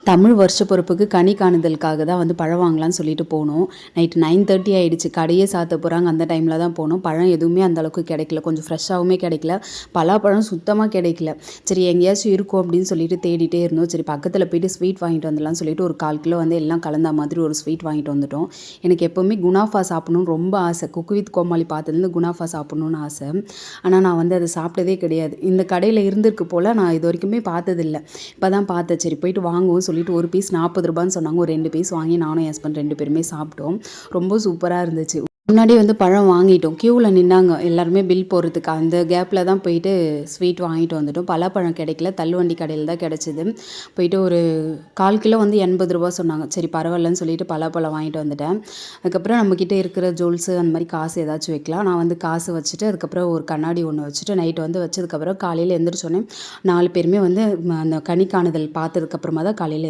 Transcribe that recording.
தமிழ் வருஷ பொறுப்புக்கு கனி காணுதலுக்காக தான் வந்து பழம் வாங்கலான்னு சொல்லிட்டு போனோம். நைட்டு 9:30 ஆயிடுச்சு. கடையே சாத்த போகிறாங்க. அந்த டைமில் தான் போனோம். பழம் எதுவுமே அந்தளவுக்கு கிடைக்கல. கொஞ்சம் ஃப்ரெஷ்ஷாகவுமே கிடைக்கல. பலாப்பழம் சுத்தமாக கிடைக்கல. சரி எங்கேயாச்சும் இருக்கும் அப்படின்னு சொல்லிட்டு தேடிட்டே இருந்தோம். சரி பக்கத்தில் போயிட்டு ஸ்வீட் வாங்கிட்டு வந்துடலாம்னு சொல்லிட்டு ஒரு 1/4 கிலோ வந்து எல்லாம் கலந்த மாதிரி ஒரு ஸ்வீட் வாங்கிட்டு வந்துட்டோம். எனக்கு எப்போவுமே குனாஃபா சாப்பிடணும்னு ரொம்ப ஆசை. குக்கு வித் கோமாளி பார்த்ததுலேருந்து குனாஃபா சாப்பிடணும்னு ஆசை. ஆனால் நான் வந்து அதை சாப்பிட்டதே கிடையாது. இந்த கடையில் இருந்திருக்கு போல், நான் இது வரைக்குமே பார்த்ததில்ல. இப்போ தான் பார்த்தேன். சரி போயிட்டு வாங்குவோம் சொல்லிட்டு ஒரு பீஸ் 40 ரூபான்னு சொன்னாங்க. ஒரு 2 பீஸ் வாங்கி நானும் என் ஹஸ்பண்ட் 2 பேருமே சாப்பிட்டோம். ரொம்ப சூப்பராக இருந்துச்சு. முன்னாடியே வந்து பழம் வாங்கிட்டோம். கியூவில் நின்னாங்க எல்லாருமே பில் போடுறதுக்கு. அந்த கேப்பில் தான் போயிட்டு ஸ்வீட் வாங்கிட்டு வந்துட்டோம். பலாப்பழம் கிடைக்கல. தள்ளுவண்டி கடையில் தான் கிடச்சிது. போயிட்டு ஒரு 1/4 கிலோ வந்து 80 ரூபா சொன்னாங்க. சரி பரவாயில்லன்னு சொல்லிட்டு பலாப்பழம் வாங்கிட்டு வந்துட்டேன். அதுக்கப்புறம் நம்மக்கிட்ட இருக்கிற ஜுவல்ஸு அந்த மாதிரி காசு ஏதாச்சும் வைக்கலாம். நான் வந்து காசு வச்சுட்டு அதுக்கப்புறம் ஒரு கண்ணாடி ஒன்று வச்சுட்டு நைட்டு வந்து வச்சதுக்கப்புறம் காலையில் எழுந்திரிச்சோன்னே 4 பேருமே வந்து அந்த கனி காணுதல் பார்த்ததுக்கப்புறமா தான் காலையில்